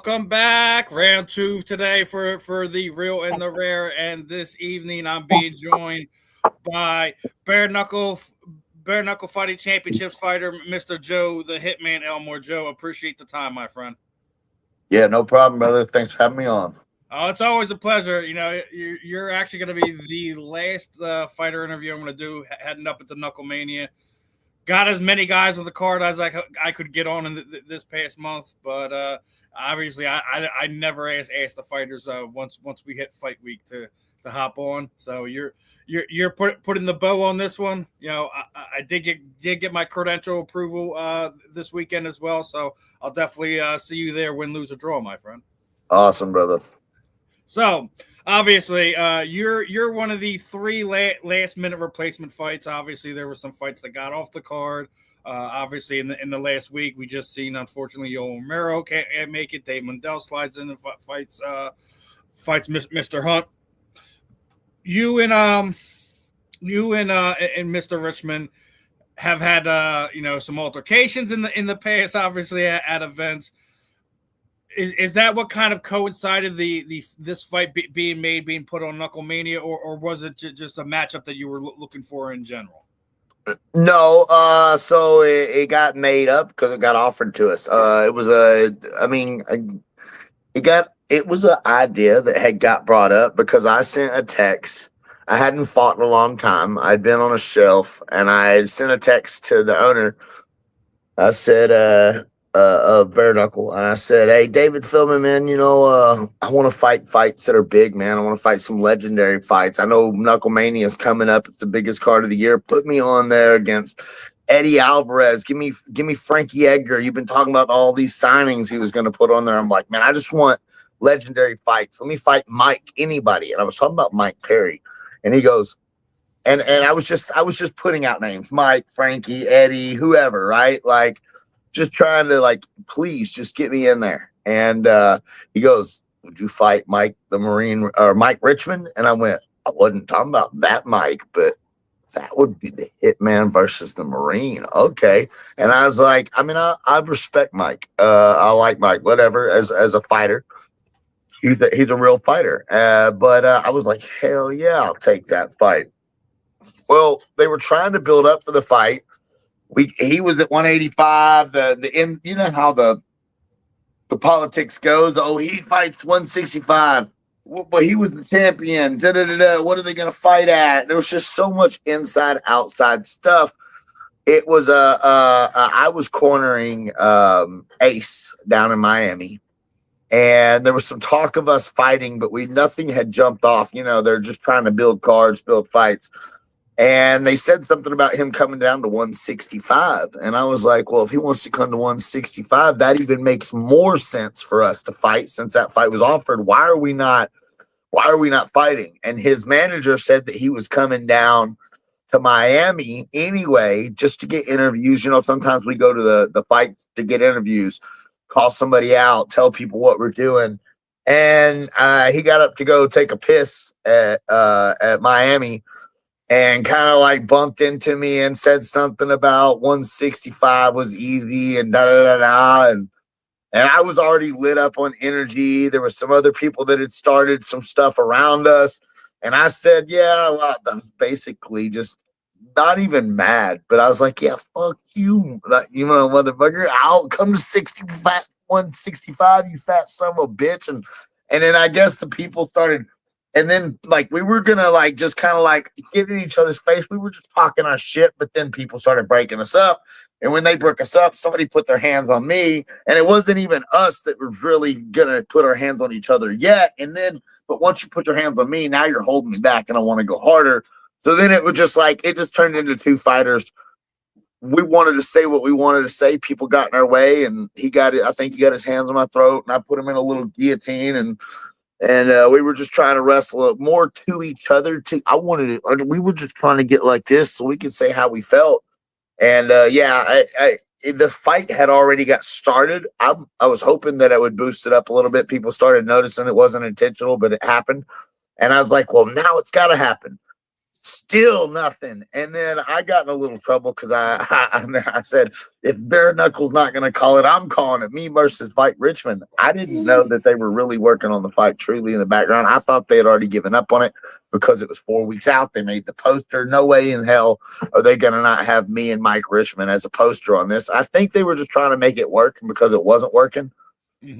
Welcome back. Round two today for the real and the rare. And this evening I'm being joined by Bare Knuckle Bare Knuckle Fighting Championships fighter, Mr. Joe, the Hitman Elmore. Joe, appreciate the time, my friend. Yeah, no problem, brother. Thanks for having me on. Oh, it's always a pleasure. You know, you're actually going to be the last fighter interview I'm going to do heading up at the Knuckle Mania. Got as many guys on the card as I could get on in this past month, but obviously I never ask the fighters once we hit fight week to hop on. So you're putting the bow on this one. You know, I did get my credential approval this weekend as well, so I'll definitely see you there, win, lose, or draw, my friend. Awesome, brother. So obviously, you're one of the three last minute replacement fights. Obviously, there were some fights that got off the card. Obviously, in the last week, we just seen, unfortunately, Yoel Romero can't make it. Dave Mundell slides in and fights Mr. Hunt. You and Mr. Richman have had some altercations in the past, obviously at events. Is that what kind of coincided this fight being put on Knuckle Mania, or was it just a matchup that you were looking for in general? No, so it got made up because it got offered to us. It was an idea that had got brought up because I sent a text. I hadn't fought in a long time. I'd been on a shelf, and I sent a text to the owner. I said, bare knuckle, and I said, "Hey, David Philman, man, I want to fight fights that are big, man. I want to fight some legendary fights. I know Knuckle Mania is coming up. It's the biggest card of the year. Put me on there against Eddie Alvarez. Give me Frankie Edgar. You've been talking about all these signings he was going to put on there. I'm like, man, I just want legendary fights. Let me fight Mike, anybody." And I was talking about Mike Perry, and he goes, and I was just putting out names, Mike, Frankie, Eddie, whoever, right? Like, just trying to, like, please just get me in there. And he goes, "Would you fight Mike the Marine or Mike Richman?" And I went, "I wasn't talking about that Mike, but that would be the Hitman versus the Marine." Okay. And I was like, I mean, I respect Mike. I like Mike, whatever, as a fighter. He's a real fighter. But I was like, hell yeah, I'll take that fight. Well, they were trying to build up for the fight. He was at 185. You know how the politics goes. Oh, he fights 165. Well, he was the champion. What are they going to fight at? There was just so much inside outside stuff. It was I was cornering Ace down in Miami, and there was some talk of us fighting, but nothing had jumped off. They're just trying to build cards, build fights. And they said something about him coming down to 165. And I was like, well, if he wants to come to 165, that even makes more sense for us to fight since that fight was offered. Why are we not fighting? And his manager said that he was coming down to Miami anyway, just to get interviews. Sometimes we go to the fights to get interviews, call somebody out, tell people what we're doing. And he got up to go take a piss at Miami, and kind of like bumped into me and said something about 165 was easy and da-da-da-da. And I was already lit up on energy. There were some other people that had started some stuff around us. And I said, yeah, well, I was basically just not even mad. But I was like, yeah, fuck you. Motherfucker. I'll come to 165, you fat son of a bitch. And then I guess the people started. And then, like, we were going to, like, just kind of, like, get in each other's face. We were just talking our shit, but then people started breaking us up. And when they broke us up, somebody put their hands on me. And it wasn't even us that was really going to put our hands on each other yet. But once you put your hands on me, now you're holding me back and I want to go harder. So then it was just like, it just turned into two fighters. We wanted to say what we wanted to say. People got in our way, and I think he got his hands on my throat, and I put him in a little guillotine, and we were just trying to wrestle more to each other. We were just trying to get like this so we could say how we felt. And the fight had already got started. I was hoping that it would boost it up a little bit. People started noticing it wasn't intentional, but it happened. And I was like, well, now it's got to happen. Still nothing. And then I got in a little trouble because I said, if Bare Knuckle's not going to call it, I'm calling it. Me versus Fight Richman. I didn't know that they were really working on the fight truly in the background. I thought they had already given up on it because it was 4 weeks out. They made the poster. No way in hell are they going to not have me and Mike Richman as a poster on this. I think they were just trying to make it work, and because it wasn't working,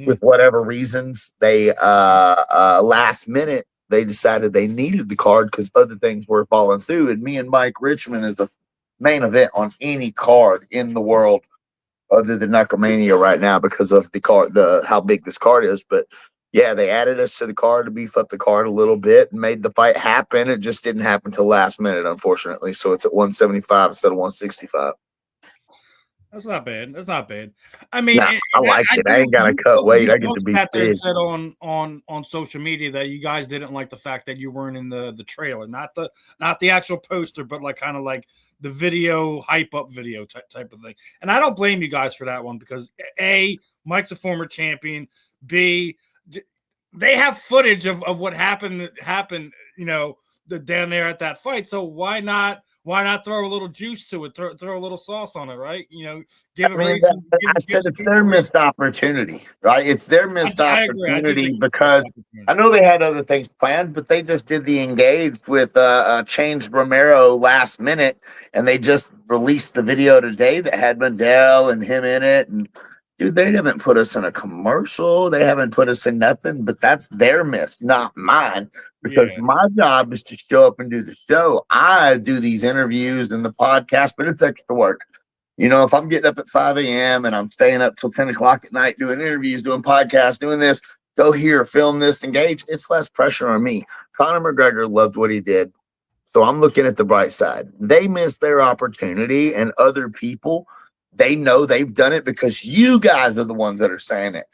with whatever reasons, they last minute they decided they needed the card because other things were falling through. And me and Mike Richman is a main event on any card in the world other than Knuckle Mania right now because of the card, how big this card is. But yeah, they added us to the card to beef up the card a little bit and made the fight happen. It just didn't happen till last minute, unfortunately. So it's at 175 instead of 165. That's not bad. That's not bad. I mean, nah, I like it. I ain't got to cut weight. I get to be big. Said on social media that you guys didn't like the fact that you weren't in the trailer, not the actual poster, but like kind of like the video hype up video type of thing. And I don't blame you guys for that one because A, Mike's a former champion. B, they have footage of what happened, you know, down there at that fight. So why not throw a little juice to it? Throw a little sauce on it, right? You know, give it. I said it's their missed opportunity, right? It's their missed opportunity because I know they had other things planned, but they just did the engaged with changed Romero last minute, and they just released the video today that had Mendel and him in it. And dude, they haven't put us in a commercial. They haven't put us in nothing, but that's their miss, not mine. Because my job is to show up and do the show. I do these interviews and the podcast, but it's extra work. You know, if I'm getting up at 5 a.m. and I'm staying up till 10 o'clock at night doing interviews, doing podcasts, doing this, go here, film this, engage, it's less pressure on me. Conor McGregor loved what he did. So I'm looking at the bright side. They missed their opportunity, and other people, they know they've done it because you guys are the ones that are saying it.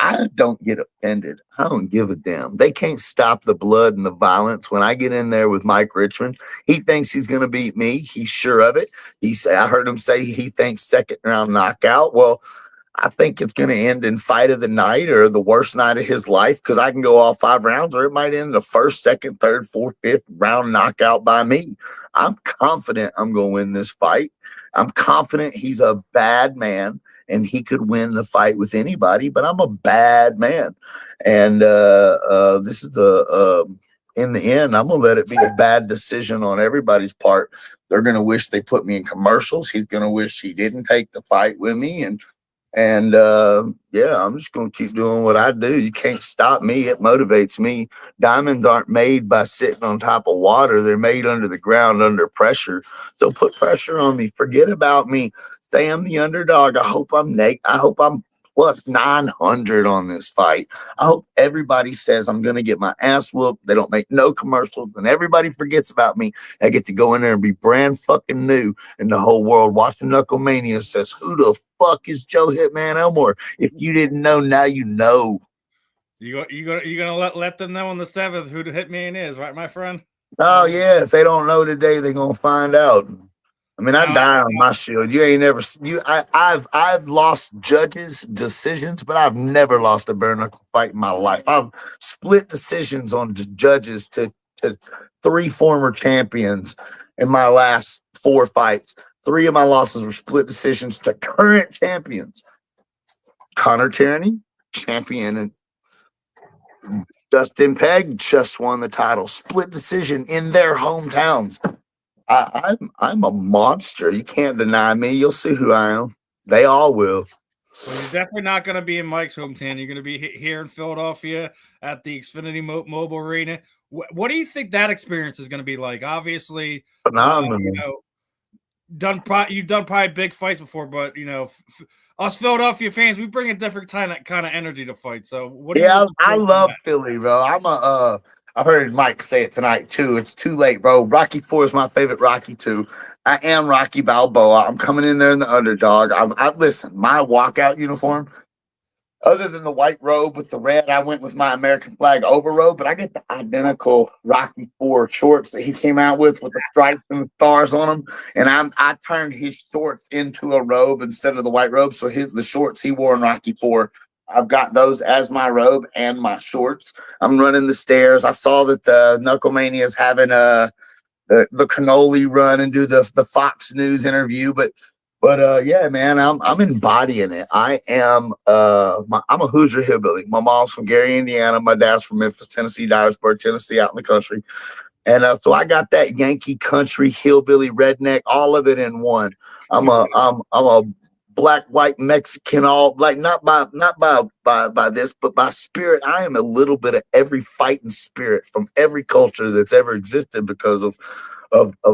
I don't get offended. I don't give a damn. They can't stop the blood and the violence. When I get in there with Mike Richman, he thinks he's going to beat me. He's sure of it. I heard him say he thinks second round knockout. Well, I think it's going to end in fight of the night or the worst night of his life because I can go all 5 rounds, or it might end the first, second, third, fourth, fifth round knockout by me. I'm confident I'm going to win this fight. I'm confident he's a bad man and he could win the fight with anybody, but I'm a bad man. And this is in the end, I'm going to let it be a bad decision on everybody's part. They're going to wish they put me in commercials. He's going to wish he didn't take the fight with me. And I'm just going to keep doing what I do. You can't stop me. It motivates me. Diamonds aren't made by sitting on top of water. They're made under the ground, under pressure. So put pressure on me. Forget about me. Say I'm the underdog. I hope I'm plus 900 on this fight. I hope everybody says I'm going to get my ass whooped. They don't make no commercials, and everybody forgets about me. I get to go in there and be brand fucking new, and the whole world watching Knuckle Mania says, who the fuck is Joe Hitman Elmore? If you didn't know, now you know. You gonna let them know on the 7th who the Hitman is, right, my friend? Oh yeah, if they don't know today, they're gonna find out. I mean, I die on my shield. You ain't never I've lost judges' decisions, but I've never lost a bare knuckle fight in my life. I've split decisions on judges to 3 former champions in my last 4 fights. 3 of my losses were split decisions to current champions. Connor Tierney, champion, and Dustin Pegg just won the title. Split decision in their hometowns. I'm a monster. You can't deny me. You'll see who I am. They all will. Well, you're definitely not going to be in Mike's hometown. You're going to be here in Philadelphia at the Xfinity Mobile Arena. What do you think that experience is going to be like? Obviously, phenomenal. You've done probably big fights before, but us Philadelphia fans, we bring a different kind of energy to fight. So I love Philly, bro. I heard Mike say it tonight too. It's too late, bro. Rocky IV is my favorite Rocky too. I am Rocky Balboa. I'm coming in there in the underdog. Listen, my walkout uniform, other than the white robe with the red, I went with my American flag over robe, but I get the identical Rocky IV shorts that he came out with the stripes and the stars on them. And I turned his shorts into a robe instead of the white robe. So the shorts he wore in Rocky IV, I've got those as my robe and my shorts. I'm running the stairs. I saw that the Knuckle Mania is having the cannoli run and do the Fox News interview. But yeah, man, I'm embodying it. I am I'm a Hoosier hillbilly. My mom's from Gary, Indiana. My dad's from Memphis, Tennessee, Dyersburg, Tennessee, out in the country. And so I got that Yankee country hillbilly redneck, all of it in one. I'm a black, white, Mexican, all like not by this, but by spirit. I am a little bit of every fighting spirit from every culture that's ever existed because of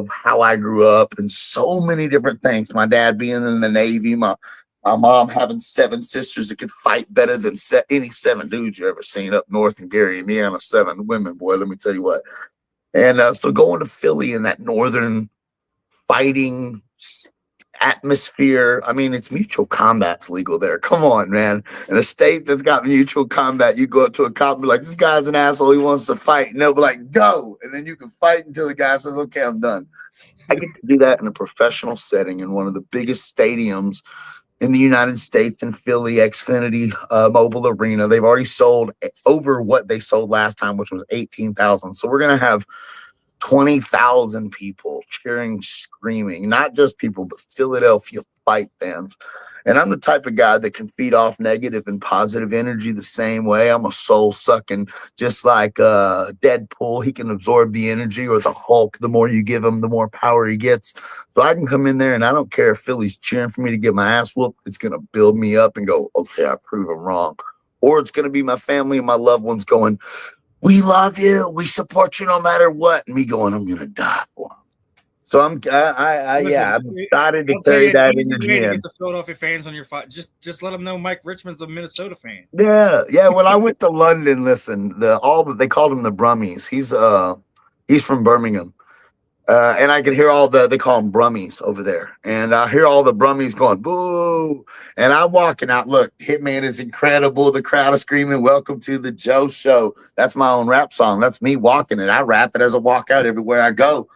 how I grew up and so many different things. My dad being in the Navy, my mom having 7 sisters that could fight better than any 7 dudes you ever seen up north in Gary, Indiana. 7 women, boy, let me tell you what. And so going to Philly in that northern fighting atmosphere. I mean, it's mutual combat's legal there. Come on, man. In a state that's got mutual combat, you go up to a cop and be like, this guy's an asshole. He wants to fight. And they'll be like, go. And then you can fight until the guy says, okay, I'm done. I get to do that in a professional setting in one of the biggest stadiums in the United States, in Philly, Xfinity Mobile Arena. They've already sold over what they sold last time, which was 18,000. So we're going to have 20,000 people cheering, screaming, not just people, but Philadelphia fight fans. And I'm the type of guy that can feed off negative and positive energy the same way. I'm a soul sucking, just like Deadpool. He can absorb the energy, or the Hulk. The more you give him, the more power he gets. So I can come in there and I don't care if Philly's cheering for me to get my ass whooped. It's going to build me up and go, okay, I prove them wrong. Or it's going to be my family and my loved ones going, we love you. We support you no matter what. And me going, I'm going to die for them. So I'm excited to carry that energy in. Get the Philadelphia fans on your fight. Just let them know Mike Richman's a Minnesota fan. Yeah. When I went to London, listen, they called him the Brummies. He's from Birmingham, and I can hear they call them Brummies over there, and I hear all the Brummies going boo. And I'm walking out. Look, Hitman is incredible. The crowd is screaming, "Welcome to the Joe Show." That's my own rap song. That's me walking it. I rap it as I walk out everywhere I go.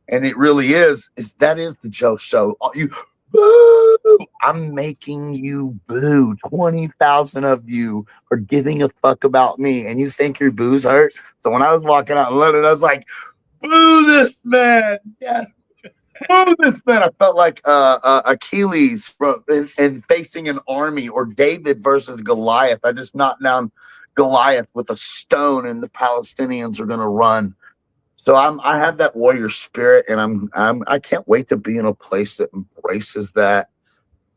And it really is the Joe Show. You boo. I'm making you boo. 20,000 of you are giving a fuck about me, and you think your boo's hurt. So when I was walking out in London, I was like, boo this man. Yes. Boo this man. I felt like Achilles and facing an army, or David versus Goliath. I just knocked down Goliath with a stone, and the Palestinians are gonna run. So I have that warrior spirit, and I can't wait to be in a place that embraces that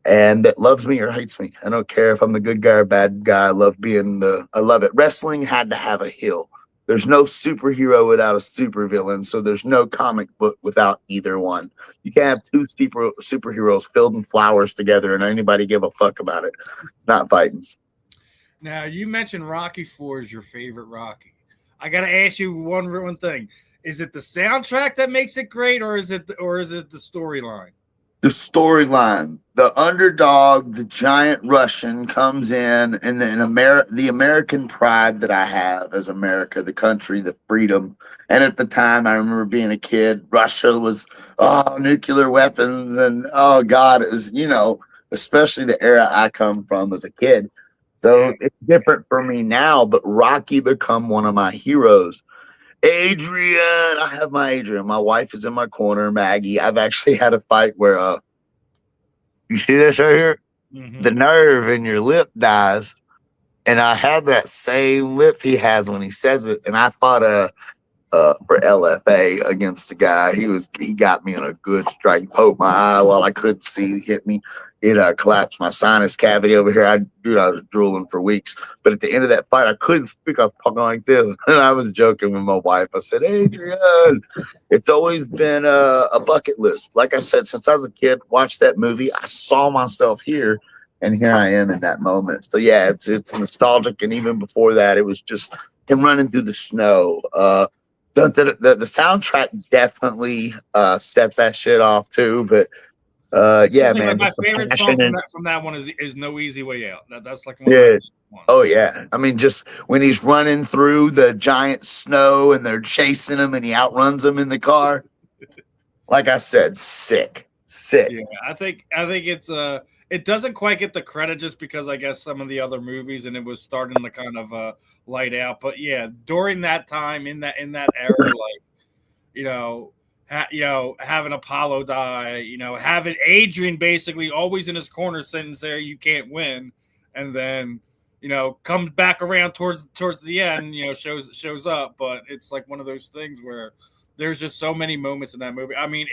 and that loves me or hates me. I don't care if I'm the good guy or bad guy. I love it. Wrestling had to have a heel. There's no superhero without a supervillain, so there's no comic book without either one. You can't have 2 superheroes filled in flowers together and anybody give a fuck about it. It's not fighting. Now, you mentioned Rocky 4 is your favorite Rocky. I got to ask you one thing. Is it the soundtrack that makes it great, or is it the storyline? The storyline. The underdog, the giant Russian comes in, and then the American pride that I have as America, the country, the freedom. And at the time, I remember being a kid, Russia was, nuclear weapons, and oh God, it was, especially the era I come from as a kid. So it's different for me now, but Rocky become one of my heroes. Adrian, I have my Adrian. My wife is in my corner, Maggie. I've actually had a fight where you see this right here? Mm-hmm. The nerve in your lip dies. And I had that same lip he has when he says it. And I fought for LFA against the guy. He got me in a good strike. He poked my eye while I couldn't see. He hit me. It collapsed my sinus cavity over here. I was drooling for weeks. But at the end of that fight, I couldn't speak. I was talking like this. And I was joking with my wife. I said, Adrian, it's always been a bucket list. Like I said, since I was a kid, watched that movie. I saw myself here. And here I am in that moment. So, yeah, it's nostalgic. And even before that, it was just him running through the snow. The soundtrack definitely set that shit off, too. But, yeah, man. Like my favorite song from that one is No Easy Way Out. That's like one of my ones. Oh, yeah. I mean, just when he's running through the giant snow and they're chasing him and he outruns them in the car. Like I said, sick. Yeah, I think it's it doesn't quite get the credit just because I guess some of the other movies and it was starting to kind of light out. But yeah, during that time in that era, like, having Apollo die, having Adrian basically always in his corner sitting there, you can't win, and then comes back around towards the end, shows up. But it's like one of those things where there's just so many moments in that movie. I mean,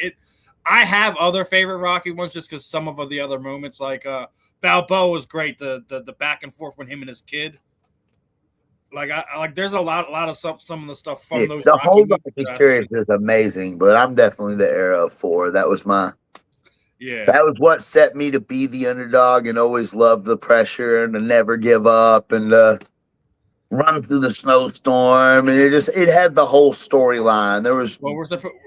I have other favorite Rocky ones just because some of the other moments, like Balboa was great. The back and forth with him and his kid. Like there's a lot of stuff, some of the stuff from those. The Rocky whole movies Rocky series is amazing, but I'm definitely the era of 4. That was that was what set me to be the underdog and always love the pressure and to never give up and run through the snowstorm, and it had the whole storyline. There was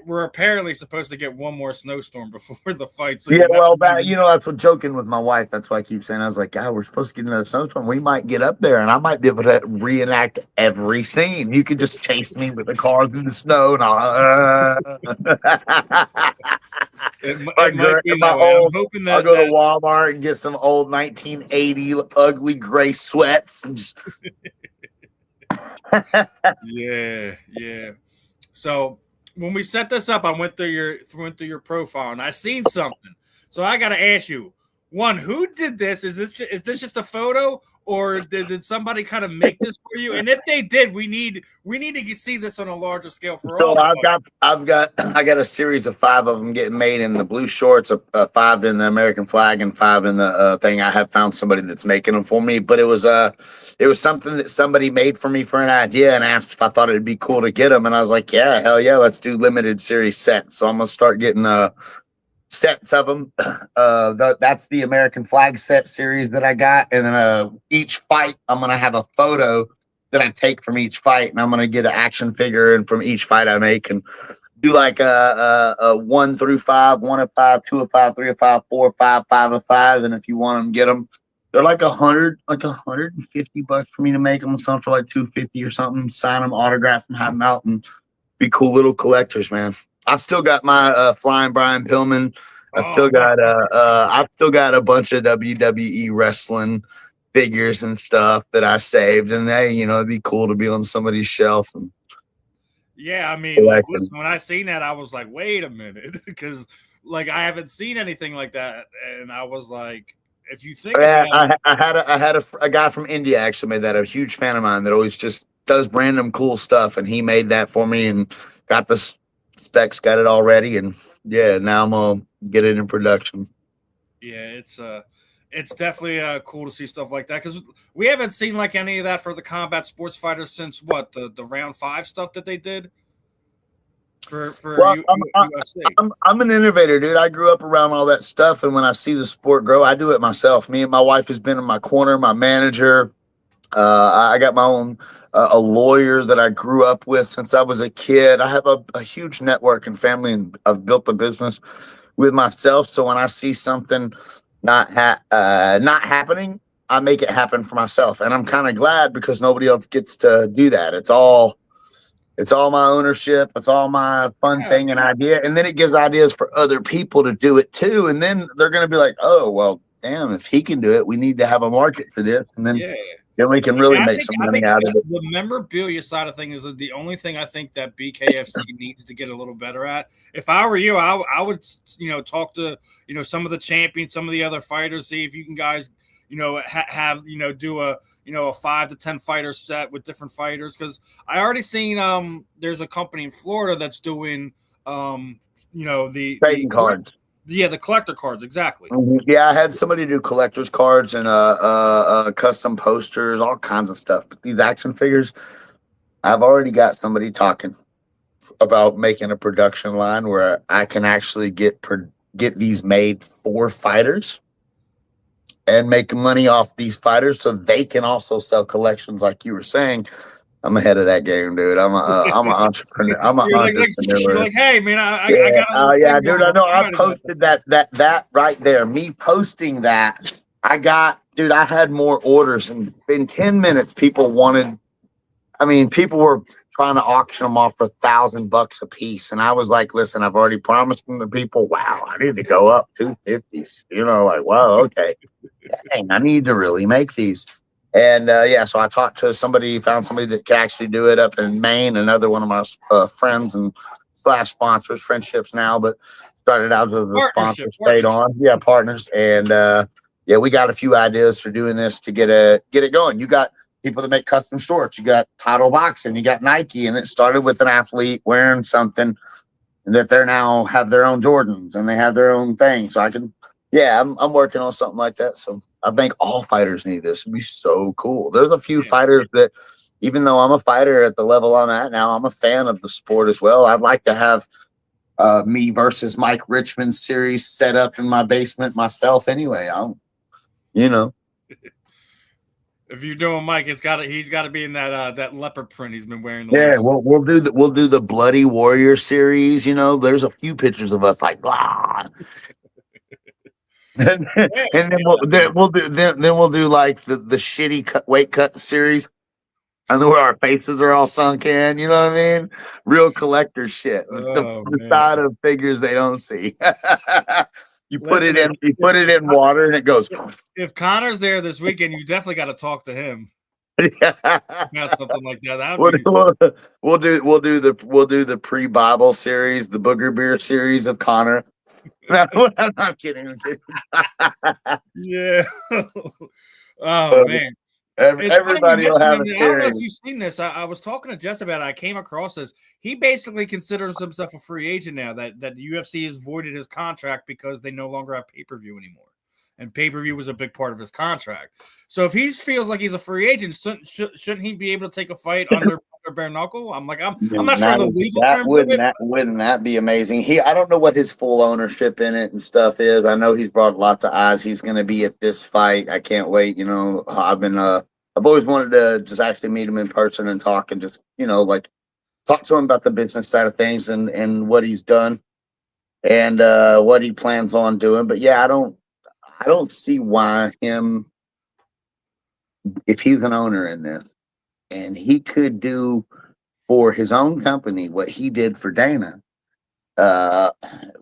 we're apparently supposed to get one more snowstorm before the fight. So that's what joking with my wife. That's why I keep saying, I was like, God, we're supposed to get another snowstorm. We might get up there, and I might be able to reenact every scene. You could just chase me with the car through the snow, and it might be that way. I'm hoping that I'll go to Walmart and get some old 1980 ugly gray sweats and just. Yeah. So when we set this up, I went through your profile and I seen something. So I got to ask you, one, who did this? Is this just a photo, or did somebody kind of make this for you? And if they did, we need to see this on a larger scale for all. I got a series of 5 of them getting made in the blue shorts, 5 in the American flag, and 5 in the thing. I have found somebody that's making them for me, but it was something that somebody made for me for an idea and asked if I thought it'd be cool to get them, and I was like, yeah, hell yeah, let's do limited series sets. So I'm gonna start getting sets of them. That's the American flag set series that I got, and then each fight I'm gonna have a photo that I take from each fight, and I'm gonna get an action figure and from each fight I make, and do like a 1 through 5, 1 of 5, 2 of 5, 3 of 5, 4 of 5, 5 of 5, and if you want them, get them. They're like $150 for me to make them. Some for like $250 or something. Sign them, autograph them, have them out, and be cool little collectors, man. I still got my Flying Brian Pillman. I've still got a bunch of WWE wrestling figures and stuff that I saved, and it'd be cool to be on somebody's shelf. And yeah, I mean, listen, when I seen that, I was like, wait a minute, because I haven't seen anything like that, and I was like, if you think about it, I had a guy from India actually made that, a huge fan of mine that always just does random cool stuff, and he made that for me and got the specs, got it all ready, and now I'm gonna get it in production. Yeah, it's definitely cool to see stuff like that, because we haven't seen like any of that for the combat sports fighters since what, the round 5 stuff that they did for UFC. I'm an innovator, dude. I grew up around all that stuff, and when I see the sport grow, I do it myself. Me and my wife has been in my corner, my manager. I got my own a lawyer that I grew up with since I was a kid. I have a huge network and family, and I've built a business with myself. So when I see something not happening, I make it happen for myself, and I'm kind of glad because nobody else gets to do that. It's all my ownership. It's all my fun thing and idea, and then it gives ideas for other people to do it too. And then they're going to be like, "Oh, well, damn! If he can do it, we need to have a market for this." And then. Yeah. Then we can really make some money out of it. The memorabilia side of things is the only thing I think that BKFC needs to get a little better at. If I were you, I would talk to some of the champions, some of the other fighters, see if you can guys have do a 5 to 10 fighter set with different fighters, because I already seen there's a company in Florida that's doing the trading cards. Yeah, the collector cards, exactly. Yeah, I had somebody do collector's cards and custom posters, all kinds of stuff. But these action figures, I've already got somebody talking about making a production line where I can actually get these made for fighters and make money off these fighters, so they can also sell collections, like you were saying. I'm ahead of that game, dude. I'm an entrepreneur. You're like, hey, man, I got. Dude. I know. I posted that right there. Me posting that. I had more orders, and in 10 minutes, people were trying to auction them off for $1,000 a piece, and I was like, listen, I've already promised them to people. Wow, I need to go up 250s. Wow, okay. Dang, I need to really make these. And so I talked to somebody, found somebody that could actually do it up in Maine. Another one of my friends and / sponsors, friendships now, but started out as a sponsor, stayed partnership. on. Yeah, partners. And yeah, we got a few ideas for doing this to get it going. You got people that make custom shorts. You got Title Boxing, you got Nike, and it started with an athlete wearing something that they're now have their own Jordans and they have their own thing. So I can, yeah, I'm working on something like that. So I think all fighters need this. It'd be so cool. There's a few fighters that, even though I'm a fighter at the level I'm at now, I'm a fan of the sport as well. I'd like to have me versus Mike Richman series set up in my basement myself. Anyway, you know. If you're doing Mike, he's got to be in that leopard print he's been wearing. Yeah, we'll do the Bloody Warrior series. You know, there's a few pictures of us like blah. and then we'll do like the shitty weight cut series, and where our faces are all sunk in. You know what I mean? Real collector shit. The side of figures they don't see. You put it in water, and it goes. If Connor's there this weekend, you definitely got to talk to him. Yeah, something like that. We'll do the pre-Bible series, the Booger Beer series of Connor. No, I'm not kidding. I'm kidding. Yeah. Oh man. Everybody will have a series. I don't know if you've seen this. I was talking to Jess about it. I came across this. He basically considers himself a free agent now that the UFC has voided his contract because they no longer have pay-per-view anymore. And pay-per-view was a big part of his contract. So if he feels like he's a free agent, shouldn't he be able to take a fight under bare knuckle? I'm not sure the legal terms of it. Wouldn't that be amazing? I don't know what his full ownership in it and stuff is. I know he's brought lots of eyes. He's going to be at this fight. I can't wait. You know, I've always wanted to just actually meet him in person and talk and just, you know, like talk to him about the business side of things and what he's done and what he plans on doing. But yeah, I don't see why if he's an owner in this and he could do for his own company what he did for Dana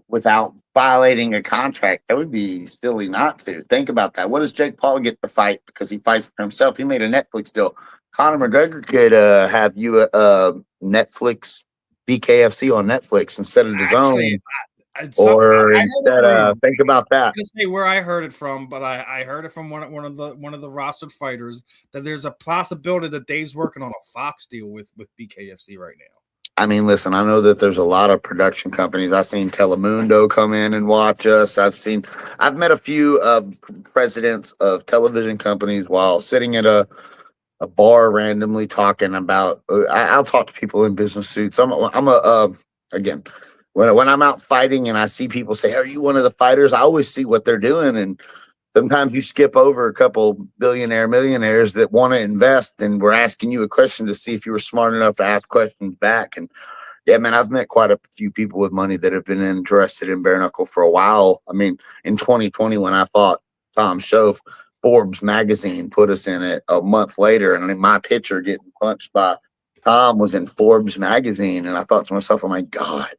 without violating a contract, that would be silly not to. Think about that. What does Jake Paul get to fight because he fights for himself? He made a Netflix deal. Conor McGregor could have you Netflix BKFC on Netflix instead of DAZN. Or think about that. I'm gonna say where I heard it from, but I heard it from one of the rostered fighters that there's a possibility that Dave's working on a Fox deal with BKFC right now. I mean, listen, I know that there's a lot of production companies. I've seen Telemundo come in and watch us. I've met a few presidents of television companies while sitting at a bar randomly talking about. I'll talk to people in business suits. Again. When I'm out fighting and I see people say, "Are you one of the fighters?" I always see what they're doing, and sometimes you skip over a couple millionaires that want to invest, and we're asking you a question to see if you were smart enough to ask questions back. And yeah, man, I've met quite a few people with money that have been interested in bare knuckle for a while. I mean, in 2020 when I fought Tom Shoaf, Forbes magazine put us in it a month later, and my picture getting punched by Tom was in Forbes magazine, and I thought to myself, "Oh my God.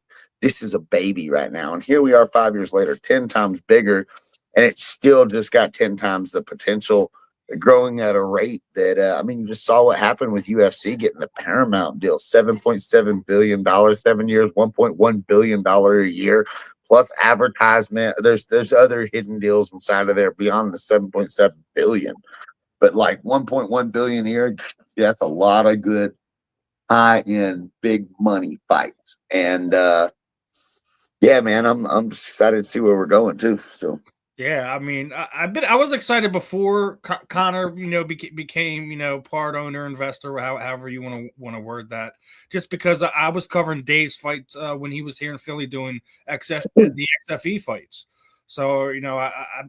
This is a baby right now." And here we are 5 years later, 10 times bigger, and it's still just got 10 times the potential, growing at a rate that, you just saw what happened with UFC getting the Paramount deal, $7.7 billion, 7 years, $1.1 billion a year, plus advertisement. There's other hidden deals inside of there beyond the 7.7 billion. But like 1.1 billion a year, that's a lot of good high-end big money fights. And yeah, man, I'm excited to see where we're going too. So yeah, I mean, I was excited before Connor, became part owner, investor, however you want to word that. Just because I was covering Dave's fights when he was here in Philly doing the XFE fights. So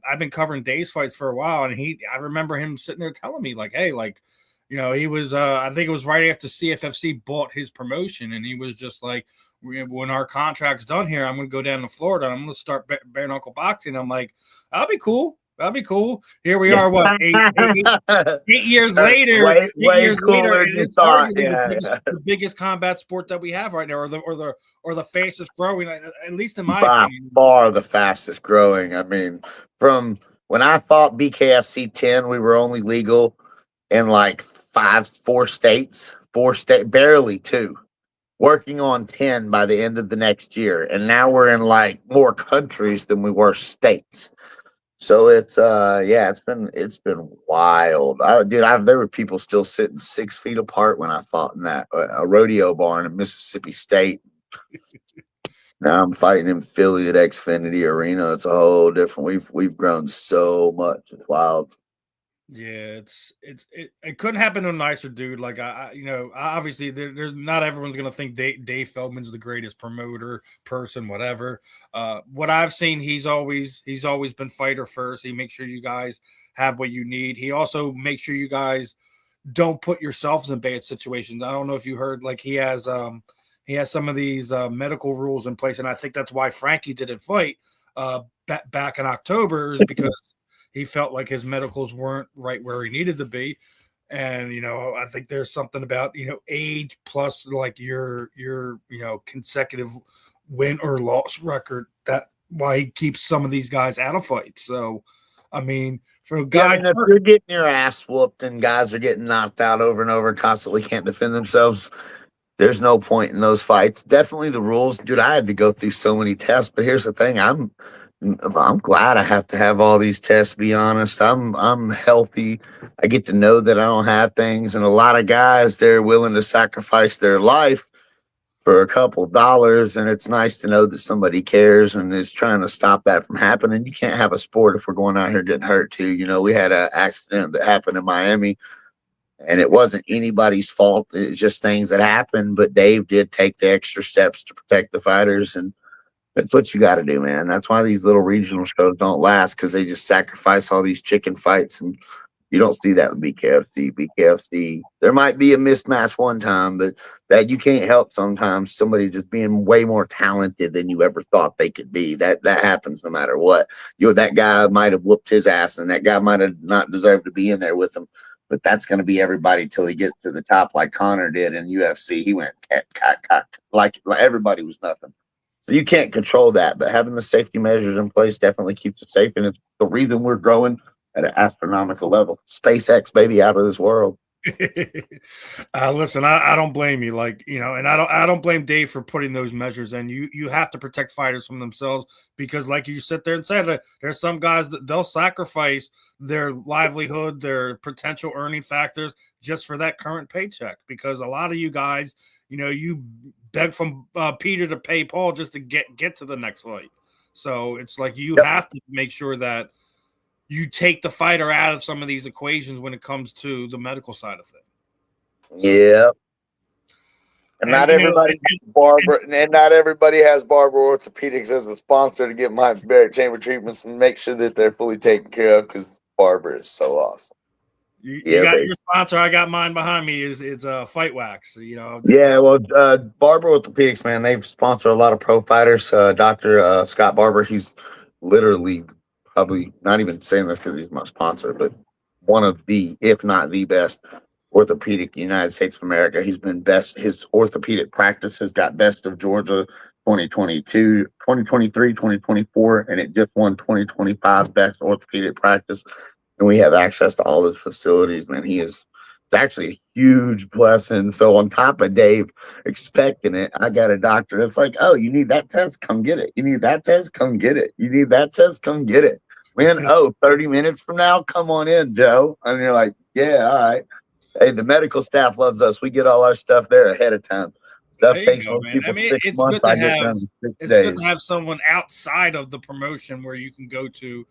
I've been covering Dave's fights for a while, and I remember him sitting there telling me like, hey, like. He was, I think it was right after CFFC bought his promotion, and he was just like, when our contract's done here, I'm going to go down to Florida. I'm going to start bare knuckle boxing. I'm like, that'll be cool. That'll be cool. Here we are, what, 8 years later? Way cooler than you thought. The biggest combat sport that we have right now, or the fastest growing, at least in my opinion. By far the fastest growing. I mean, from when I fought BKFC 10, we were only legal in like four states, barely two. working on 10 by the end of the next year. And now we're in like more countries than we were states. So it's yeah, it's been wild. There were people still sitting 6 feet apart when I fought in that a rodeo barn in Mississippi State. Now I'm fighting in Philly at Xfinity Arena. It's a whole different. We've grown so much. It's wild. Yeah, it couldn't happen to a nicer dude. Like obviously there's not everyone's gonna think Dave Feldman's the greatest promoter person, whatever. What I've seen, he's always been fighter first. He makes sure you guys have what you need. He also makes sure you guys don't put yourselves in bad situations. I don't know if you heard, like he has some of these medical rules in place, and I think that's why Frankie didn't fight back in October, is because he felt like his medicals weren't right where he needed to be. And I think there's something about age plus like your consecutive win or loss record, that why he keeps some of these guys out of fights. So I mean, for a Yeah, I guy, mean, if you're getting your ass whooped and guys are getting knocked out over and over, constantly can't defend themselves, there's no point in those fights. Definitely the rules, dude. I had to go through so many tests, but here's the thing: I'm glad I have to have all these tests. To be honest, I'm healthy. I get to know that I don't have things, and a lot of guys they're willing to sacrifice their life for a couple dollars, and it's nice to know that somebody cares and is trying to stop that from happening. You can't have a sport if we're going out here getting hurt too. We had an accident that happened in Miami, and it wasn't anybody's fault. It's just things that happened. But Dave did take the extra steps to protect the fighters, and that's what you got to do, man. That's why these little regional shows don't last, because they just sacrifice all these chicken fights, and you don't see that with BKFC. BKFC, there might be a mismatch one time, but that you can't help sometimes. Somebody just being way more talented than you ever thought they could be. That happens no matter what. That guy might have whooped his ass, and that guy might have not deserved to be in there with him. But that's going to be everybody till he gets to the top, like Connor did in UFC. He went like everybody was nothing. So you can't control that, but having the safety measures in place definitely keeps it safe, and it's the reason we're growing at an astronomical level. SpaceX, baby, out of this world. Listen, I don't blame you, and I don't blame Dave for putting those measures in. You have to protect fighters from themselves, because like you sit there and said, there's some guys that they'll sacrifice their livelihood, their potential earning factors, just for that current paycheck. Because a lot of you guys, you beg from Peter to pay Paul just to get to the next fight. So it's like you have to make sure that you take the fighter out of some of these equations when it comes to the medical side of things. Yeah. And not everybody has Barber Orthopedics as a sponsor to get my Barrett Chamber treatments and make sure that they're fully taken care of, because Barber is so awesome. You got your sponsor. I got mine behind me. It's Fight Wax. Yeah, well, Barber Orthopedics, man, they've sponsored a lot of pro fighters. Dr. Scott Barber, he's literally probably not even saying this because he's my sponsor, but one of the, if not the best orthopedic in the United States of America. He's been best. His orthopedic practice has got Best of Georgia 2022, 2023, 2024, and it just won 2025 Best Orthopedic Practice. And we have access to all his facilities, man. It's actually a huge blessing. So on top of Dave expecting it, I got a doctor that's like, oh, you need that test? Come get it. You need that test? Come get it. You need that test? Come get it. Man, 30 minutes from now, come on in, Joe. And you're like, yeah, all right. Hey, the medical staff loves us. We get all our stuff there ahead of time. Stuff takes most people 6 months. I get done in 6 days. Good to have someone outside of the promotion where you can go to,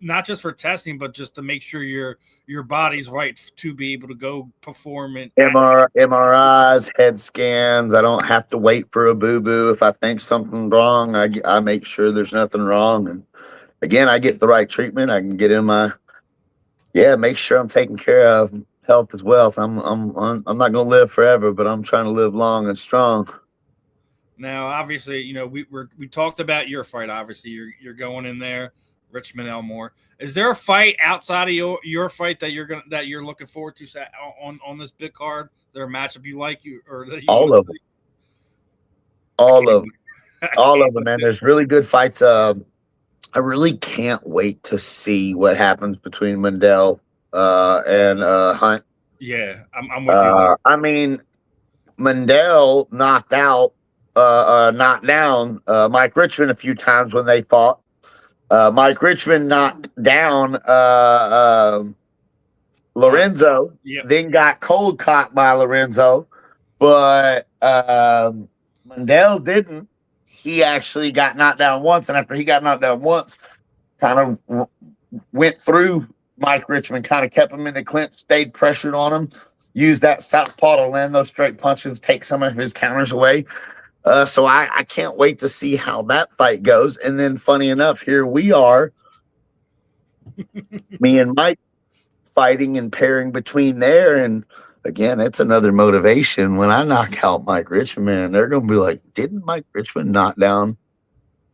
not just for testing, but just to make sure your body's right to be able to go perform it. MRIs, head scans. I don't have to wait for a boo-boo. If I think something's wrong, I make sure there's nothing wrong. And again, I get the right treatment. I can get in make sure I'm taken care of. Health is wealth. I'm not going to live forever, but I'm trying to live long and strong. Now, obviously, we talked about your fight. Obviously, you're going in there, Richman Elmore. Is there a fight outside of your fight that you're looking forward to on this big card? Is there a matchup you like all of them? All of them, man. There's really good fights. I really can't wait to see what happens between Mundell and Hunt. Yeah, I'm with you. I mean, Mandel knocked down Mike Richman a few times when they fought. Mike Richman knocked down Lorenzo, Yep. then got cold cocked by Lorenzo, but Mandel didn't. He actually got knocked down once, and after he got knocked down once, kind of went through Mike Richman, kind of kept him in the clinch, stayed pressured on him, used that southpaw to land those straight punches, take some of his counters away. So I can't wait to see how that fight goes. And then, funny enough, here we are, me and Mike fighting and pairing between there. And again, it's another motivation. When I knock out Mike Richman, man, they're going to be like, didn't Mike Richman knock down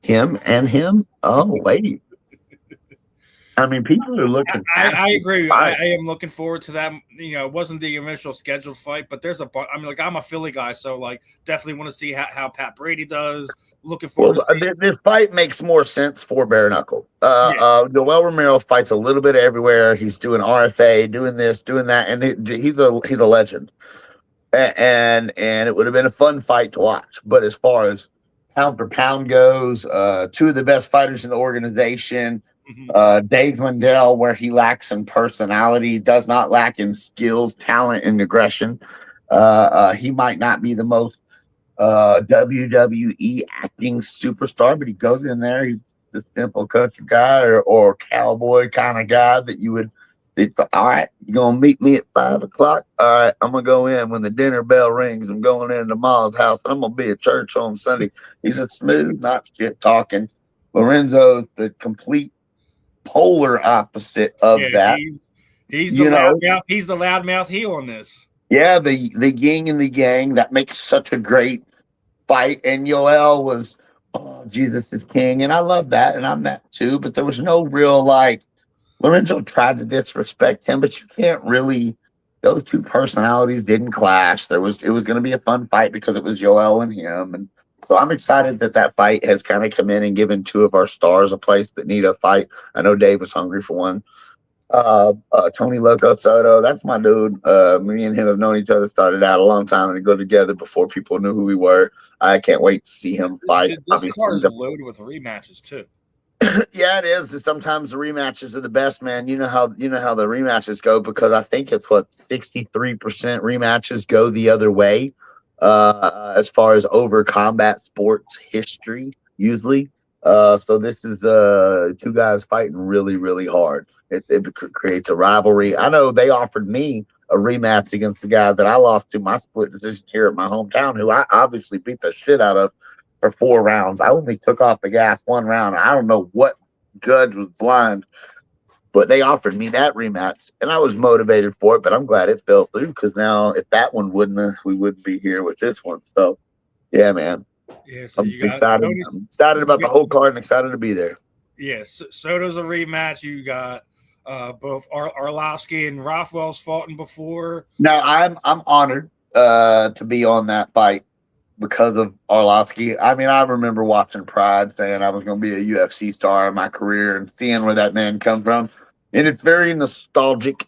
him and him? Oh, wait. I mean, people are looking. I agree. I am looking forward to that. You know, it wasn't the initial scheduled fight, but there's I mean, like, I'm a Philly guy, so like, definitely want to see how Pat Brady does. Looking forward to this fight makes more sense for Bare Knuckle. Noel Romero fights a little bit everywhere. He's doing RFA, doing this, doing that, and he's a legend. And it would have been a fun fight to watch. But as far as pound for pound goes, two of the best fighters in the organization. Dave Mandel, where he lacks in personality, does not lack in skills, talent, and aggression. He might not be the most WWE acting superstar, but he goes in there. He's the simple country guy or cowboy kind of guy that you would. All right, you're gonna meet me at 5 o'clock. All right, I'm gonna go in when the dinner bell rings. I'm going into Ma's house, and I'm gonna be at church on Sunday. He's a smooth, not shit talking. Lorenzo's the complete polar opposite of that. He's the loudmouth. He's the loudmouth heel on this. Yeah, the yin and the yang. That makes such a great fight. And Yoel was, oh, Jesus is king, and I love that, and I'm that too. But there was no real like. Lorenzo tried to disrespect him, but you can't really. Those two personalities didn't clash. It was going to be a fun fight because it was Yoel and him, and so I'm excited that fight has kind of come in and given two of our stars a place that need a fight. I know Dave was hungry for one. Tony Loco Soto, that's my dude. Me and him have known each other, started out a long time and go together before people knew who we were. I can't wait to see him fight. This card is loaded with rematches too. Yeah, it is. Sometimes the rematches are the best, man. You know how the rematches go because I think it's 63% rematches go the other way. As far as over combat sports history, usually. So this is two guys fighting really, really hard. It creates a rivalry. I know they offered me a rematch against the guy that I lost to my split decision here at my hometown, who I obviously beat the shit out of for 4 rounds. I only took off the gas 1 round. I don't know what judge was blind, but they offered me that rematch, and I was motivated for it, but I'm glad it fell through because now if that one wouldn't, we wouldn't be here with this one. So, yeah, man. Yeah, so I'm excited about the whole card and excited to be there. Yes, Soto's a rematch. You got both Arlovsky and Rothwell's fought before. Now, I'm honored to be on that fight because of Arlovsky. I mean, I remember watching Pride saying I was going to be a UFC star in my career and seeing where that man come from. And it's very nostalgic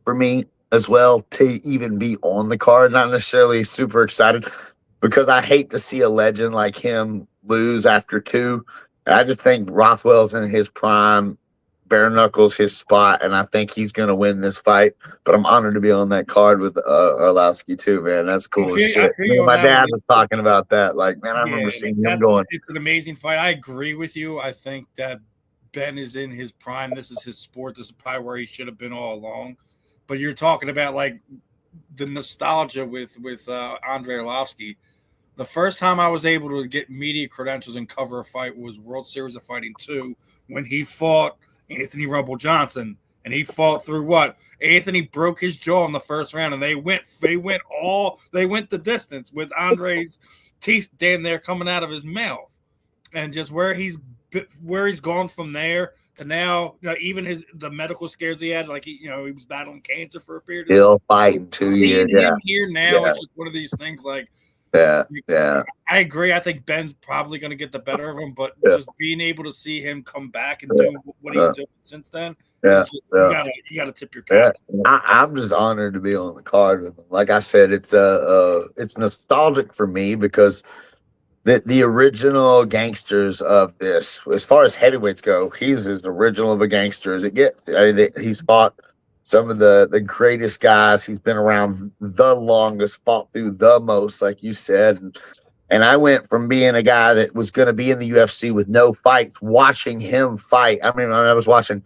for me as well to even be on the card. Not necessarily super excited because I hate to see a legend like him lose after 2. I just think Rothwell's in his prime. Bare Knuckles his spot, and I think he's going to win this fight. But I'm honored to be on that card with Arlovsky too, man. That's cool as shit. My dad was talking about that. Like, man, I remember seeing him going. It's an amazing fight. I agree with you. I think that Ben is in his prime. This is his sport. This is probably where he should have been all along. But you're talking about like the nostalgia with Andre Arlovsky. The first time I was able to get media credentials and cover a fight was World Series of Fighting 2 when he fought Anthony Rumble Johnson, and he fought through what? Anthony broke his jaw in the first round, and they went the distance with Andre's teeth damn near coming out of his mouth, and just where he's gone from there to now, even the medical scares he had, like he was battling cancer for a period of time. Still fighting 2 years. Him here now, it's just one of these things like Yeah. I agree. I think Ben's probably going to get the better of him, but Yeah. just being able to see him come back and do what he's doing since then, Yeah. just, you gotta tip your cap. I'm just honored to be on the card with him. Like I said, it's nostalgic for me because the original gangsters of this, as far as heavyweights go, he's as original of a gangster as it gets. He's fought some of the greatest guys. He's been around the longest, fought through the most, like you said. And I went from being a guy that was going to be in the UFC with no fights, watching him fight. I mean, I was watching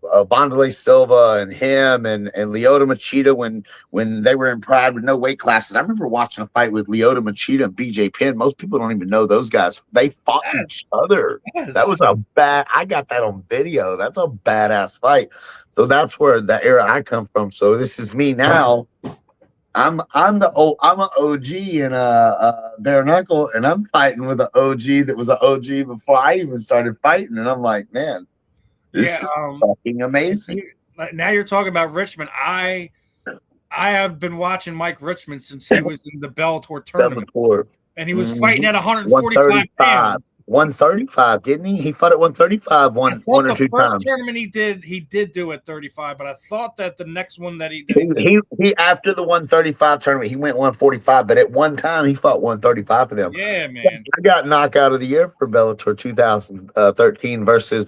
Wanderlei Silva and him and Lyoto Machida when they were in Pride with no weight classes. I remember watching a fight with Lyoto Machida and BJ Penn. Most people don't even know those guys. They fought each other. That was a bad. I got that on video. That's a badass fight. So that's where the era I come from. So this is me now. I'm an OG in bare knuckle, and I'm fighting with an OG that was an OG before I even started fighting. And I'm like, man. This is fucking amazing. Now you're talking about Richman. I have been watching Mike Richman since he was in the Bellator tournament, and he was fighting at 145 pounds. 135, didn't he? He fought at 135 one or two times. The first tournament he did do at 35, but I thought that the next one that he did, he after the 135 tournament, he went 145, but at one time he fought 135 for them. Yeah, man. I got knockout of the year for Bellator 2013 versus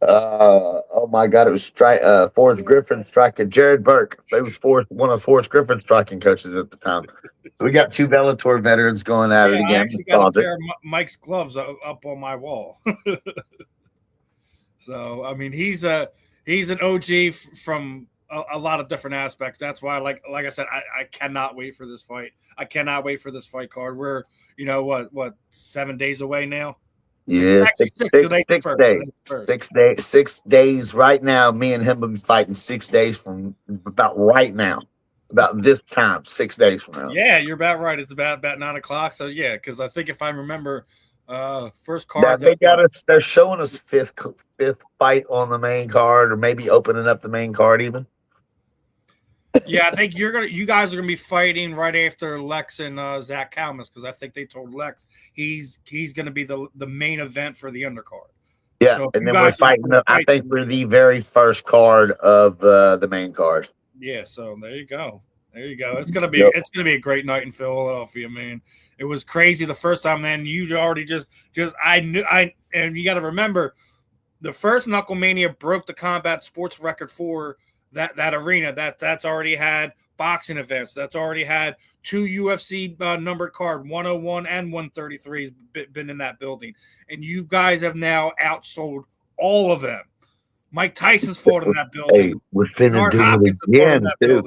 oh my God, it was Forrest Griffin striking Jared Burke. They was one of Forrest Griffin's striking coaches at the time. So we got two Bellator veterans going at it again. I actually got a pair of Mike's gloves up on my wall. So I mean, he's an OG from a lot of different aspects. That's why, like I said, I cannot wait for this fight. I cannot wait for this fight card. We're 7 days away now. Yeah, 6 days right now. Me and him will be fighting 6 days from about right now, about this time, 6 days from now. Yeah, you're about right. It's about 9 o'clock. So yeah, because I think if I remember, first card. They're showing us fifth fight on the main card, or maybe opening up the main card even. Yeah, I think you guys are gonna be fighting right after Lex and Zach Kalmas, because I think they told Lex he's gonna be the main event for the undercard. Yeah, so and then we're fighting. I think we're the very first card of the main card. Yeah, so there you go. It's gonna be a great night in Philadelphia, man. It was crazy the first time, man. You already and you got to remember, the first Knuckle Mania broke the combat sports record for that arena. That's already had boxing events. That's already had 2 UFC numbered card, 101 and 133 has been in that building. And you guys have now outsold all of them. Mike Tyson's fought in that building. Hey, we're finna do it again, too.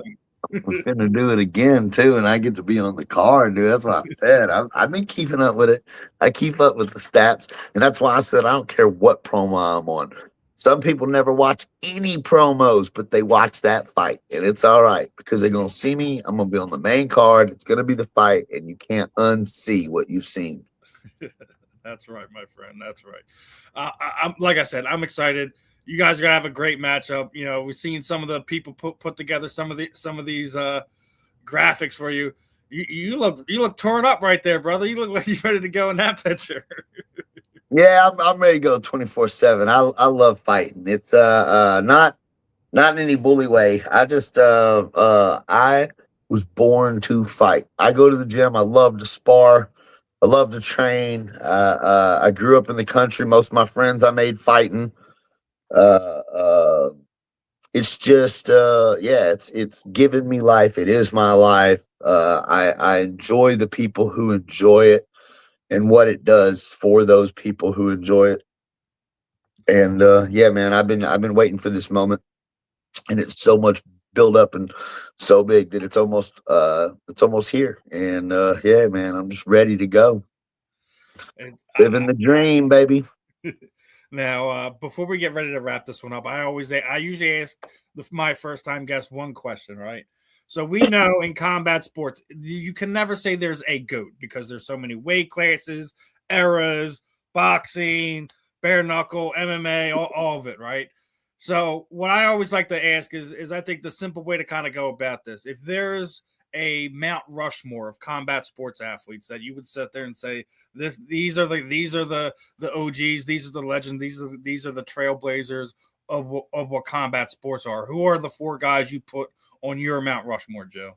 We're finna do it again, too, and I get to be on the card, dude. That's what I said. I've been keeping up with it. I keep up with the stats, and that's why I said I don't care what promo I'm on. Some people never watch any promos, but they watch that fight, and it's all right because they're going to see me. I'm going to be on the main card. It's going to be the fight, and you can't unsee what you've seen. That's right, my friend. That's right. I'm like I said, I'm excited. You guys are going to have a great matchup. We've seen some of the people put together some of these graphics for you. You look torn up right there, brother. You look like you're ready to go in that picture. Yeah, I'm ready to go 24/7. I love fighting. It's not in any bully way. I just I was born to fight. I go to the gym. I love to spar. I love to train. I grew up in the country. Most of my friends I made fighting. It's just it's given me life. It is my life. I enjoy the people who enjoy it and what it does for those people who enjoy it. And yeah, man, I've been waiting for this moment, and it's so much built up and so big that it's almost here. And yeah, man, I'm just ready to go. Living the dream, baby. Now, before we get ready to wrap this one up, I usually ask my first time guest one question, right? So we know in combat sports, you can never say there's a GOAT because there's so many weight classes, eras, boxing, bare knuckle, MMA, all of it, right? So what I always like to ask is I think the simple way to kind of go about this, if there's a Mount Rushmore of combat sports athletes that you would sit there and say these are the OGs, these are the legends, these are the trailblazers of what combat sports are? Who are the 4 guys you put on your Mount Rushmore, Joe?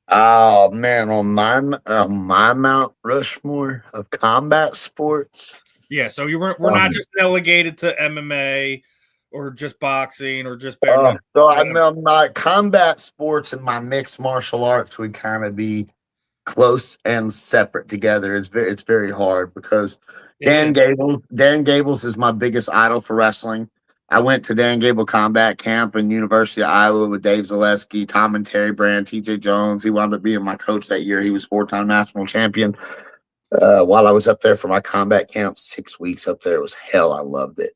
Oh man, on my Mount Rushmore of combat sports. Yeah, so we're not just delegated to MMA or just boxing or just bare knuckle. So I mean, my combat sports and my mixed martial arts would kind of be close and separate together. It's very hard because Dan Gables is my biggest idol for wrestling. I went to Dan Gable Combat Camp in University of Iowa with Dave Zaleski, Tom and Terry Brand, TJ Jones. He wound up being my coach that year. He was 4-time national champion. While I was up there for my combat camp, 6 weeks up there, it was hell. I loved it.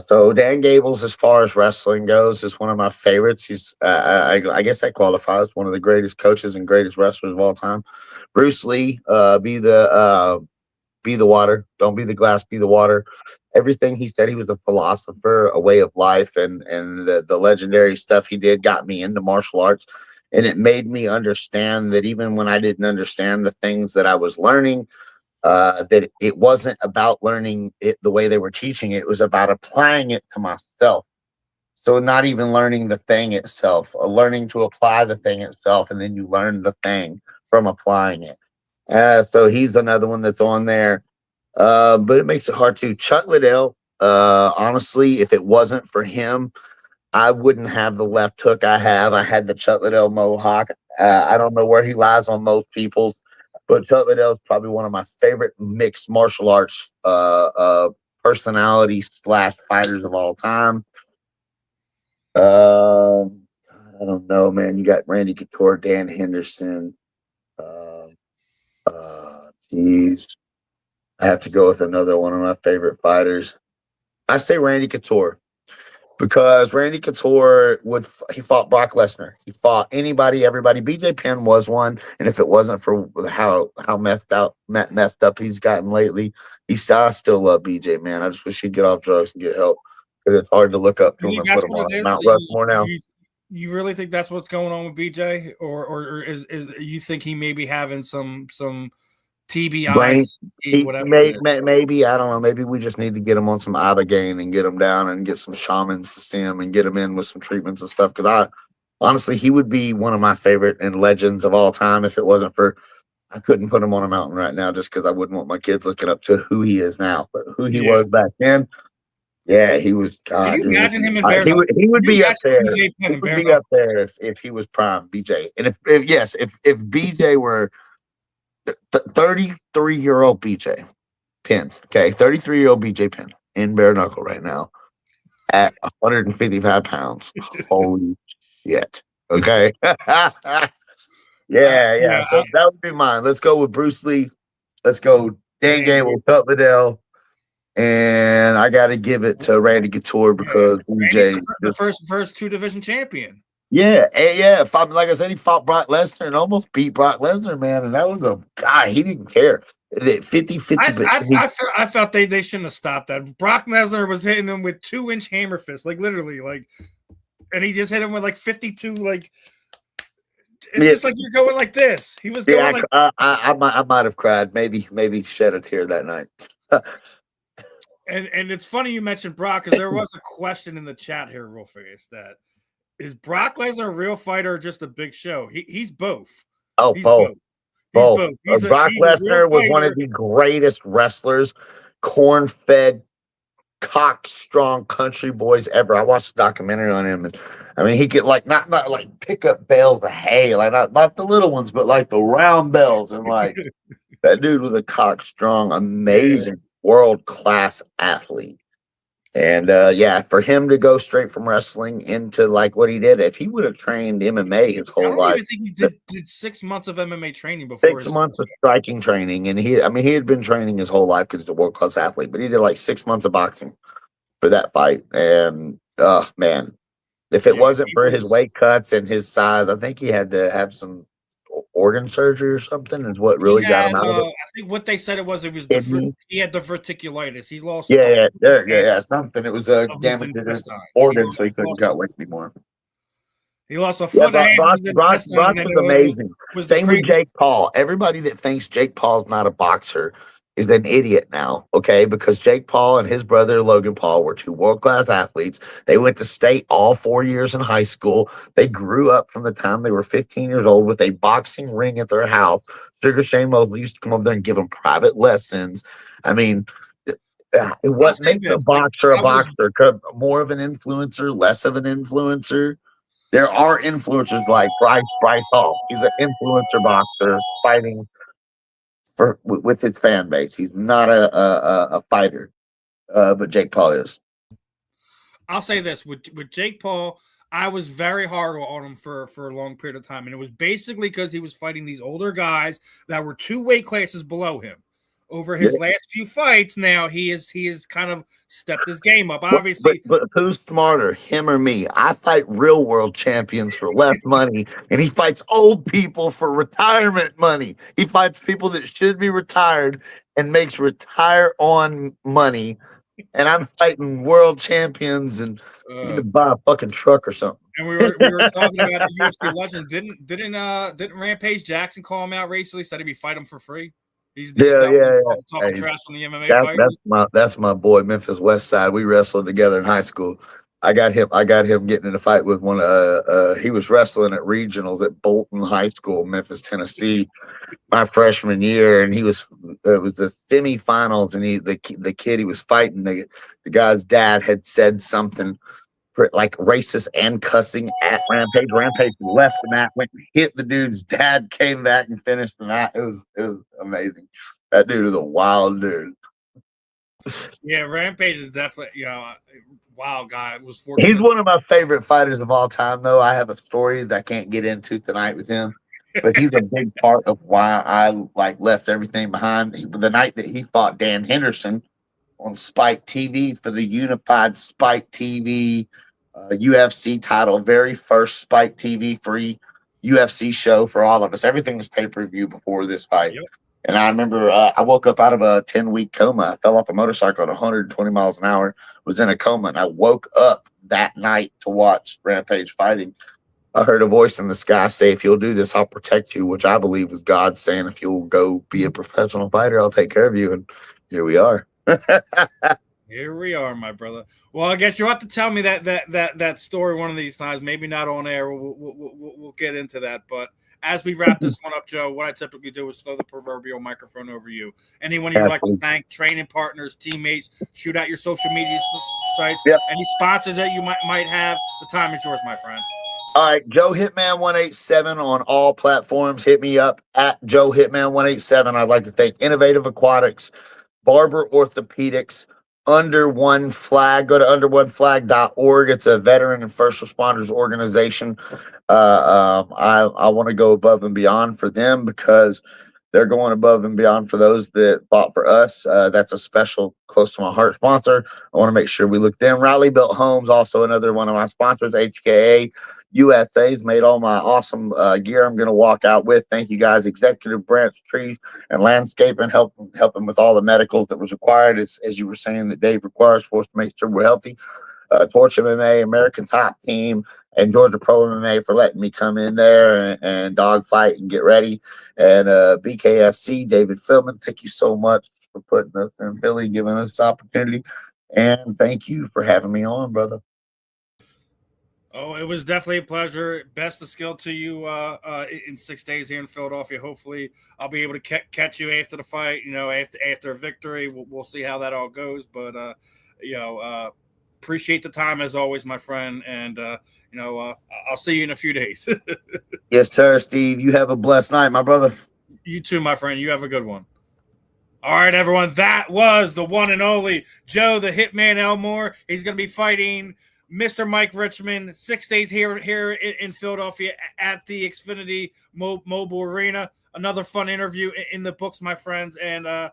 So Dan Gables, as far as wrestling goes, is one of my favorites. He's, I guess that qualifies one of the greatest coaches and greatest wrestlers of all time. Bruce Lee, be the water, don't be the glass, be the water. Everything he said, he was a philosopher, a way of life, and the legendary stuff he did got me into martial arts, and it made me understand that even when I didn't understand the things that I was learning, that it wasn't about learning it the way they were teaching it. It was about applying it to myself. So not even learning the thing itself, learning to apply the thing itself, and then you learn the thing from applying it. So he's another one that's on there. But it makes it hard too. Chuck Liddell, honestly, if it wasn't for him, I wouldn't have the left hook I have. I had the Chuck Liddell Mohawk. I don't know where he lies on most people's, but Chuck Liddell is probably one of my favorite mixed martial arts personalities / fighters of all time. I don't know, man. You got Randy Couture, Dan Henderson. Geez. I have to go with another one of my favorite fighters. I say Randy Couture because Randy Couture he fought Brock Lesnar. He fought anybody, everybody. BJ Penn was one, and if it wasn't for how messed up he's gotten lately, I still love BJ, man. I just wish he'd get off drugs and get help because it's hard to look up to him and put him on Mount Rushmore now. You really think that's what's going on with BJ, or is you think he may be having some TBI, whatever? Maybe I don't know. Maybe we just need to get him on some ibogaine and get him down and get some shamans to see him and get him in with some treatments and stuff. Because honestly, he would be one of my favorite and legends of all time if it wasn't for. I couldn't put him on a mountain right now just because I wouldn't want my kids looking up to who he is now, but who he was back then. Yeah, he was. God, can you imagine him in he would be up there. He would be up there if he was prime BJ. And if BJ were 33-year-old BJ Penn, okay, 33-year-old BJ Penn in bare knuckle right now at 155 pounds. Holy shit! Okay, yeah. So that would be mine. Let's go with Bruce Lee. Let's go Dan Gable, Chuck Liddell. And I got to give it to Randy Couture because BJ the first 2 division champion. Yeah. Like I said, he fought Brock Lesnar and almost beat Brock Lesnar, man. And that was a guy, he didn't care. 50-50. I felt they shouldn't have stopped that. Brock Lesnar was hitting him with 2-inch hammer fists, like literally, like, and he just hit him with like 52, like. It's just like you're going like this. He was going like. I might have cried, maybe shed a tear that night. And it's funny you mentioned Brock because there was a question in the chat here, real fast, that is Brock Lesnar a real fighter or just a big show? He's both. Oh, he's both. Brock Lesnar was one of the greatest wrestlers, corn-fed, cock-strong country boys ever. I watched a documentary on him, and I mean, he could like not like pick up bales of hay, like not the little ones, but like the round bales, and like that dude was a cock-strong, amazing. World-class athlete. And for him to go straight from wrestling into like what he did, if he would have trained MMA his whole life. I think he did 6 months of MMA training before. 6 months of striking training. And he had been training his whole life because he's a world-class athlete, but he did like 6 months of boxing for that fight. And man, if it wasn't for his weight cuts and his size, I think he had to have some organ surgery or something is what really got him out of it. I think what they said it was he had the verticulitis. He lost something. It was damage to his organs, so he couldn't cut weight anymore. He lost a Yeah, foot and a half in the intestine, Brock and then was amazing. was the Same with crazy. Jake Paul. Everybody that thinks Jake Paul's not a boxer is an idiot now, okay? Because Jake Paul and his brother Logan Paul were two world-class athletes. They went to state all 4 years in high school. They grew up from the time they were 15 years old with a boxing ring at their house. Sugar Shane Mosley used to come over there and give them private lessons. I mean, I'll what say makes a this: like boxer a I was boxer? More of an influencer, less of an influencer? There are influencers like Bryce Hall. He's an influencer boxer fighting with his fan base. He's not a fighter, but Jake Paul is. I'll say this with Jake Paul, I was very hard on him for a long period of time, and it was basically because he was fighting these older guys that were 2 weight classes below him. Over his last few fights, now he is kind of stepped his game up. Obviously, but who's smarter, him or me? I fight real world champions for less money, and he fights old people for retirement money. He fights people that should be retired and makes retire on money. And I'm fighting world champions, and you need to buy a fucking truck or something. And we were talking about the UFC legends. Didn't Rampage Jackson call him out recently? Said he'd be fighting him for free. He's Yeah. talking Hey, trash on the MMA fight. that's my boy, Memphis West Side. We wrestled together in high school. I got him getting in a fight with one. He was wrestling at regionals at Bolton High School, Memphis, Tennessee, my freshman year, and it was the semifinals, and the kid he was fighting, the guy's dad had said something like racist and cussing at Rampage. Rampage left the mat, went and hit the dude's dad, came back and finished the mat. It was amazing. That dude is a wild dude. Yeah, Rampage is definitely wild guy. Was fortunate. He's one of my favorite fighters of all time, though. I have a story that I can't get into tonight with him, but he's a big part of why I left everything behind. The night that he fought Dan Henderson on Spike TV for the unified Spike TV UFC title, very first Spike TV free UFC show for all of us. Everything was pay per view before this fight. Yep. And I remember I woke up out of a 10-week coma. I fell off a motorcycle at 120 miles an hour, was in a coma, and I woke up that night to watch Rampage fighting. I heard a voice in the sky say, "If you'll do this, I'll protect you," which I believe was God saying, "If you'll go be a professional fighter, I'll take care of you." And here we are. Here we are, my brother. Well, I guess you'll have to tell me that story one of these times. Maybe not on air. We'll get into that. But as we wrap this one up, Joe, what I typically do is throw the proverbial microphone over you. Anyone you'd like to thank, training partners, teammates, shoot out your social media sites, any sponsors that you might have. The time is yours, my friend. All right, Joe Hitman 187 on all platforms. Hit me up at Joe Hitman 187. I'd like to thank Innovative Aquatics, Barber Orthopedics, Under One Flag. Go to underoneflag.org. It's a veteran and first responders organization. I want to go above and beyond for them because they're going above and beyond for those that fought for us. That's a special, close to my heart sponsor. I want to make sure we look them. Riley Built Homes, also another one of my sponsors. HKA USA's made all my awesome gear I'm going to walk out with. Thank you guys. Executive Branch Tree and Landscaping, helping with all the medicals that was required. It's, as you were saying, that Dave requires for us to make sure we're healthy. Torch MMA, American Top Team, and Georgia Pro MMA for letting me come in there and dog fight and get ready. And BKFC, David Philman, thank you so much for putting us in Philly, giving us this opportunity. And thank you for having me on, brother. Oh, it was definitely a pleasure. Best of skill to you in 6 days here in Philadelphia. Hopefully, I'll be able to catch you after the fight. After a victory, we'll see how that all goes. But appreciate the time as always, my friend. And I'll see you in a few days. Yes, sir, Steve. You have a blessed night, my brother. You too, my friend. You have a good one. All right, everyone. That was the one and only Joe the Hitman Elmore. He's going to be fighting Mr. Mike Richman 6 days here in Philadelphia at the Xfinity Mobile Arena. Another fun interview in the books, my friends. And, I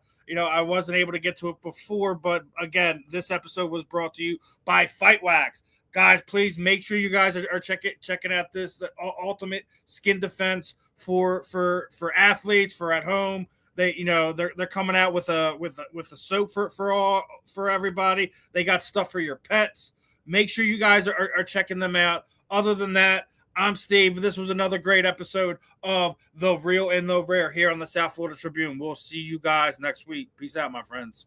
wasn't able to get to it before, but again, this episode was brought to you by Fight Wax. Guys, please make sure you guys are checking out the ultimate skin defense for athletes, for at home. They're coming out with a soap for everybody. They got stuff for your pets. Make sure you guys are checking them out. Other than that, I'm Steve. This was another great episode of The Real and the Rare here on the South Florida Tribune. We'll see you guys next week. Peace out, my friends.